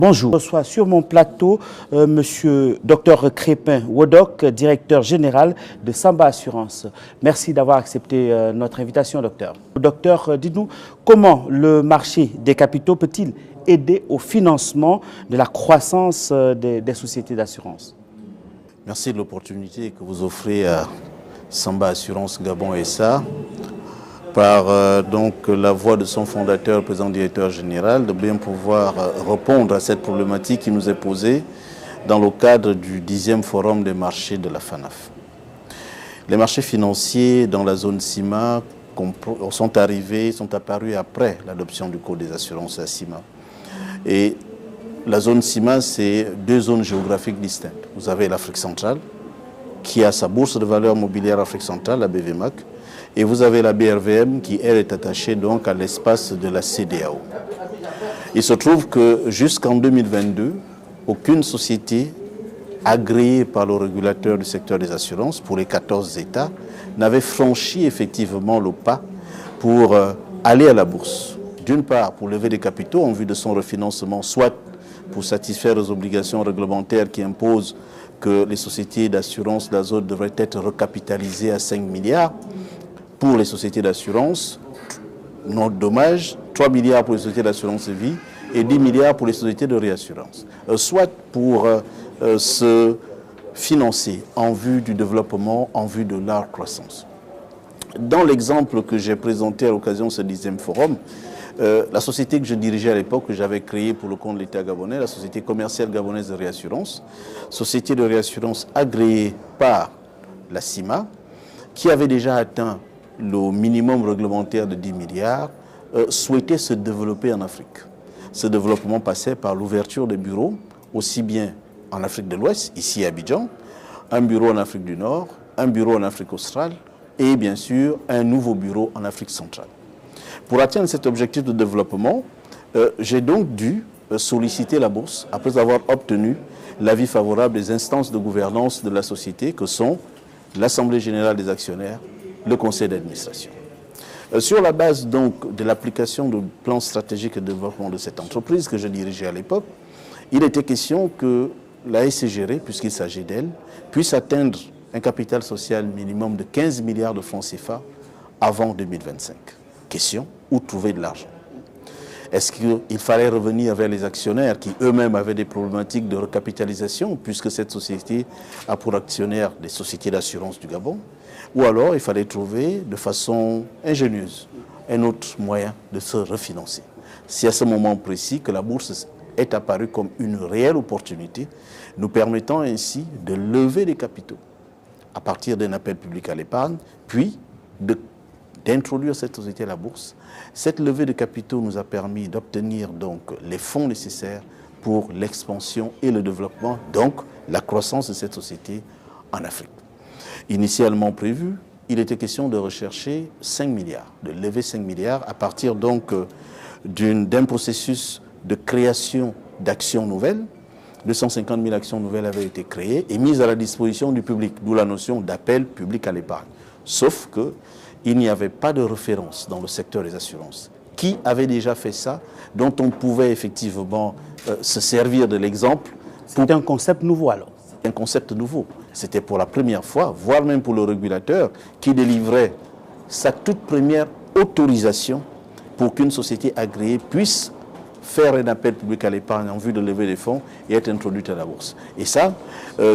Bonjour, je reçois sur mon plateau Monsieur Dr Crépin Wodoc, directeur général de Samba Assurance. Merci d'avoir accepté notre invitation, docteur. Docteur, dites-nous, comment le marché des capitaux peut-il aider au financement de la croissance des sociétés d'assurance? Merci de l'opportunité que vous offrez à Samba Assurance Gabon SA par donc la voix de son fondateur, président directeur général, de bien pouvoir répondre à cette problématique qui nous est posée dans le cadre du 10e forum des marchés de la FANAF. Les marchés financiers dans la zone CIMA sont apparus après l'adoption du Code des assurances à CIMA. Et la zone CIMA, c'est deux zones géographiques distinctes. Vous avez l'Afrique centrale, qui a sa bourse de valeur mobilière Afrique centrale, la BVMAC, et vous avez la BRVM qui, elle, est attachée donc à l'espace de la CEDEAO. Il se trouve que jusqu'en 2022, aucune société agréée par le régulateur du secteur des assurances pour les 14 États n'avait franchi effectivement le pas pour aller à la bourse. D'une part, pour lever des capitaux en vue de son refinancement, soit pour satisfaire aux obligations réglementaires qui imposent que les sociétés d'assurance d'azote devraient être recapitalisées à 5 milliards, pour les sociétés d'assurance, non dommage, 3 milliards pour les sociétés d'assurance vie et 10 milliards pour les sociétés de réassurance. Soit pour se financer en vue du développement, en vue de leur croissance. Dans l'exemple que j'ai présenté à l'occasion de ce 10e forum, la société que je dirigeais à l'époque, que j'avais créée pour le compte de l'État gabonais, la Société commerciale gabonaise de réassurance, société de réassurance agréée par la CIMA, qui avait déjà atteint le minimum réglementaire de 10 milliards, souhaitait se développer en Afrique. Ce développement passait par l'ouverture de bureaux, aussi bien en Afrique de l'Ouest, ici à Abidjan, un bureau en Afrique du Nord, un bureau en Afrique australe et bien sûr un nouveau bureau en Afrique centrale. Pour atteindre cet objectif de développement, j'ai donc dû solliciter la bourse après avoir obtenu l'avis favorable des instances de gouvernance de la société que sont l'Assemblée générale des actionnaires, le conseil d'administration. Sur la base donc de l'application du plan stratégique de développement de cette entreprise que je dirigeais à l'époque, il était question que la SCGR, puisqu'il s'agit d'elle, puisse atteindre un capital social minimum de 15 milliards de francs CFA avant 2025. Question, où trouver de l'argent? Est-ce qu'il fallait revenir vers les actionnaires qui eux-mêmes avaient des problématiques de recapitalisation puisque cette société a pour actionnaire des sociétés d'assurance du Gabon? Ou alors il fallait trouver de façon ingénieuse un autre moyen de se refinancer? C'est à ce moment précis que la bourse est apparue comme une réelle opportunité, nous permettant ainsi de lever des capitaux à partir d'un appel public à l'épargne, puis d'introduire cette société à la bourse. Cette levée de capitaux nous a permis d'obtenir donc les fonds nécessaires pour l'expansion et le développement, donc la croissance de cette société en Afrique. Initialement prévu, il était question de rechercher 5 milliards, de lever 5 milliards à partir donc d'un processus de création d'actions nouvelles. 250 000 actions nouvelles avaient été créées et mises à la disposition du public, d'où la notion d'appel public à l'épargne. Sauf qu'il n'y avait pas de référence dans le secteur des assurances. Qui avait déjà fait ça, dont on pouvait effectivement se servir de l'exemple? C'était un concept nouveau alors? Un concept nouveau. C'était pour la première fois, voire même pour le régulateur, qui délivrait sa toute première autorisation pour qu'une société agréée puisse faire un appel public à l'épargne en vue de lever des fonds et être introduite à la bourse. Et ça,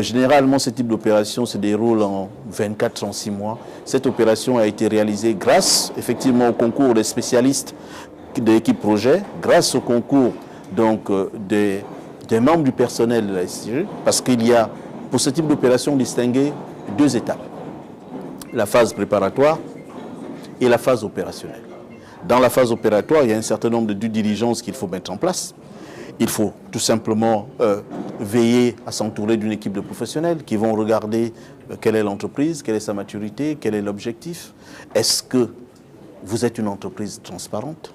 généralement, ce type d'opération se déroule en 24-36 mois. Cette opération a été réalisée grâce, effectivement, au concours des spécialistes de l'équipe projet, grâce au concours donc, des membres du personnel de la SCG, parce qu'il y a, pour ce type d'opération, distingué deux étapes. La phase préparatoire et la phase opérationnelle. Dans la phase opératoire, il y a un certain nombre de due diligence qu'il faut mettre en place. Il faut tout simplement veiller à s'entourer d'une équipe de professionnels qui vont regarder quelle est l'entreprise, quelle est sa maturité, quel est l'objectif. Est-ce que vous êtes une entreprise transparente?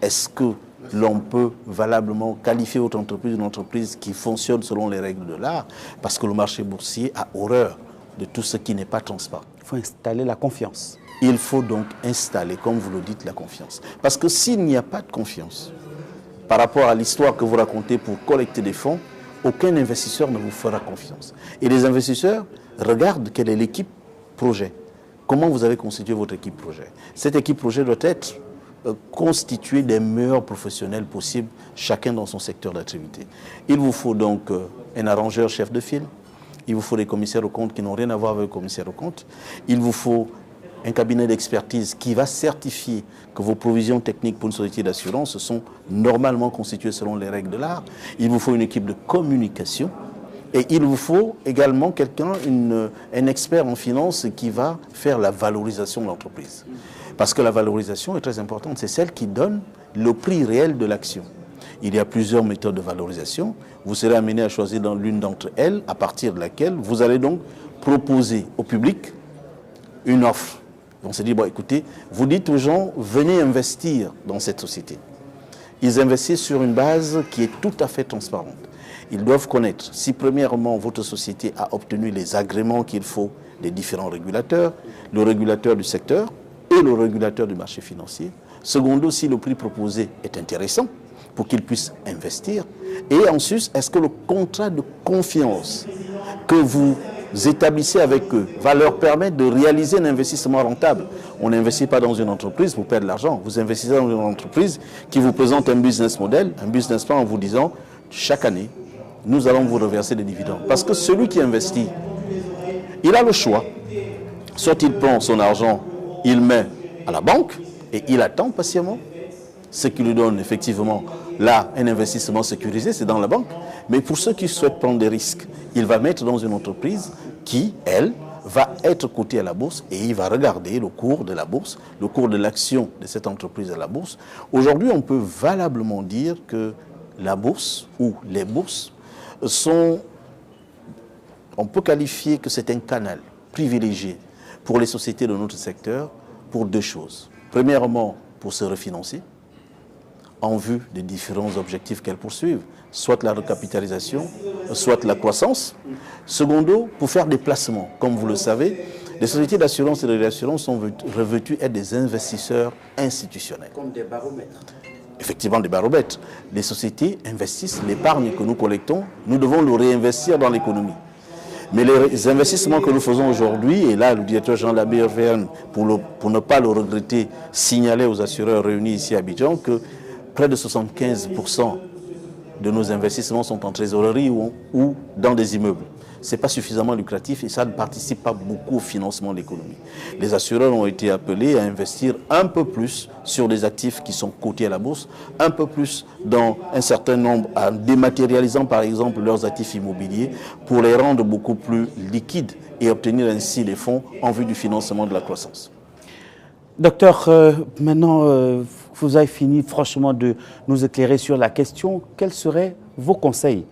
Est-ce que l'on peut valablement qualifier votre entreprise une entreprise qui fonctionne selon les règles de l'art? Parce que le marché boursier a horreur de tout ce qui n'est pas transparent. Il faut installer la confiance. Il faut donc installer, comme vous le dites, la confiance. Parce que s'il n'y a pas de confiance, par rapport à l'histoire que vous racontez pour collecter des fonds, aucun investisseur ne vous fera confiance. Et les investisseurs regardent quelle est l'équipe projet. Comment vous avez constitué votre équipe projet? Cette équipe projet doit être constituée des meilleurs professionnels possibles, chacun dans son secteur d'activité. Il vous faut donc un arrangeur chef de file, il vous faut des commissaires aux comptes qui n'ont rien à voir avec les commissaires aux comptes, il vous faut un cabinet d'expertise qui va certifier que vos provisions techniques pour une société d'assurance sont normalement constituées selon les règles de l'art. Il vous faut une équipe de communication et il vous faut également quelqu'un, un expert en finance qui va faire la valorisation de l'entreprise. Parce que la valorisation est très importante, c'est celle qui donne le prix réel de l'action. Il y a plusieurs méthodes de valorisation. Vous serez amené à choisir dans l'une d'entre elles, à partir de laquelle vous allez donc proposer au public une offre. On se dit, bon, écoutez, vous dites aux gens, venez investir dans cette société. Ils investissent sur une base qui est tout à fait transparente. Ils doivent connaître si, premièrement, votre société a obtenu les agréments qu'il faut des différents régulateurs, le régulateur du secteur et le régulateur du marché financier. Secondo, si le prix proposé est intéressant pour qu'ils puissent investir. Et ensuite, est-ce que le contrat de confiance que vous établissez avec eux va leur permettre de réaliser un investissement rentable. On n'investit pas dans une entreprise pour perdre de l'argent. Vous investissez dans une entreprise qui vous présente un business model, un business plan en vous disant chaque année, nous allons vous reverser des dividendes. Parce que celui qui investit, il a le choix. Soit il prend son argent, il met à la banque et il attend patiemment. Ce qui lui donne effectivement là un investissement sécurisé, c'est dans la banque. Mais pour ceux qui souhaitent prendre des risques, il va mettre dans une entreprise qui, elle, va être cotée à la bourse et il va regarder le cours de la bourse, le cours de l'action de cette entreprise à la bourse. Aujourd'hui, on peut valablement dire que la bourse ou les bourses sont, on peut qualifier que c'est un canal privilégié pour les sociétés de notre secteur pour deux choses. Premièrement, pour se refinancer en vue des différents objectifs qu'elles poursuivent, soit la recapitalisation, soit la croissance. Secondo, pour faire des placements. Comme vous le savez, les sociétés d'assurance et de réassurance sont revêtues être des investisseurs institutionnels. Comme des baromètres. Effectivement, des baromètres. Les sociétés investissent l'épargne que nous collectons, nous devons le réinvestir dans l'économie. Mais les investissements que nous faisons aujourd'hui, et là le directeur Jean Labir-Verne, pour ne pas le regretter, signalait aux assureurs réunis ici à Abidjan que près de 75% de nos investissements sont en trésorerie ou dans des immeubles. Ce n'est pas suffisamment lucratif et ça ne participe pas beaucoup au financement de l'économie. Les assureurs ont été appelés à investir un peu plus sur des actifs qui sont cotés à la bourse, un peu plus dans un certain nombre, en dématérialisant par exemple leurs actifs immobiliers pour les rendre beaucoup plus liquides et obtenir ainsi les fonds en vue du financement de la croissance. Docteur, maintenant, vous avez fini franchement de nous éclairer sur la question. Quels seraient vos conseils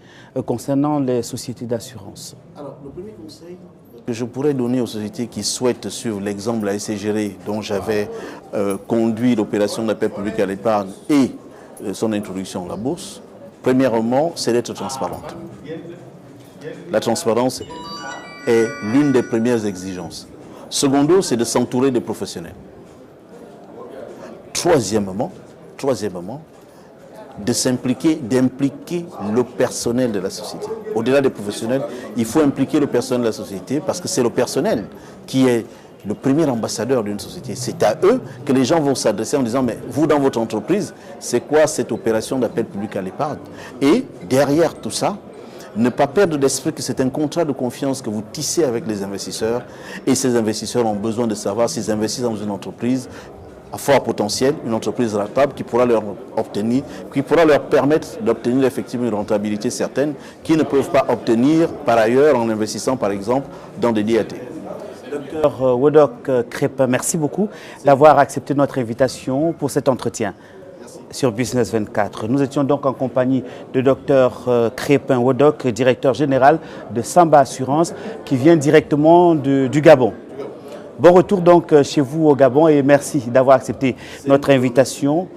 concernant les sociétés d'assurance? Alors, le premier conseil que je pourrais donner aux sociétés qui souhaitent suivre l'exemple de la SCGRE dont j'avais conduit l'opération d'appel public à l'épargne et son introduction à la bourse, premièrement, c'est d'être transparente. La transparence est l'une des premières exigences. Secondo, c'est de s'entourer de professionnels. Troisièmement, de s'impliquer, d'impliquer le personnel de la société. Au-delà des professionnels, il faut impliquer le personnel de la société parce que c'est le personnel qui est le premier ambassadeur d'une société. C'est à eux que les gens vont s'adresser en disant « mais vous, dans votre entreprise, c'est quoi cette opération d'appel public à l'épargne ?» Et derrière tout ça, ne pas perdre d'esprit que c'est un contrat de confiance que vous tissez avec les investisseurs et ces investisseurs ont besoin de savoir s'ils investissent dans une entreprise à fort potentiel, une entreprise rentable qui pourra leur permettre d'obtenir effectivement une rentabilité certaine qu'ils ne peuvent pas obtenir par ailleurs en investissant par exemple dans des DAT. Docteur Wodok Crépin, merci beaucoup d'avoir accepté notre invitation pour cet entretien sur Business 24. Nous étions donc en compagnie de Docteur Crépin Wodok, directeur général de Samba Assurance, qui vient directement du Gabon. Bon retour donc chez vous au Gabon et merci d'avoir accepté notre invitation.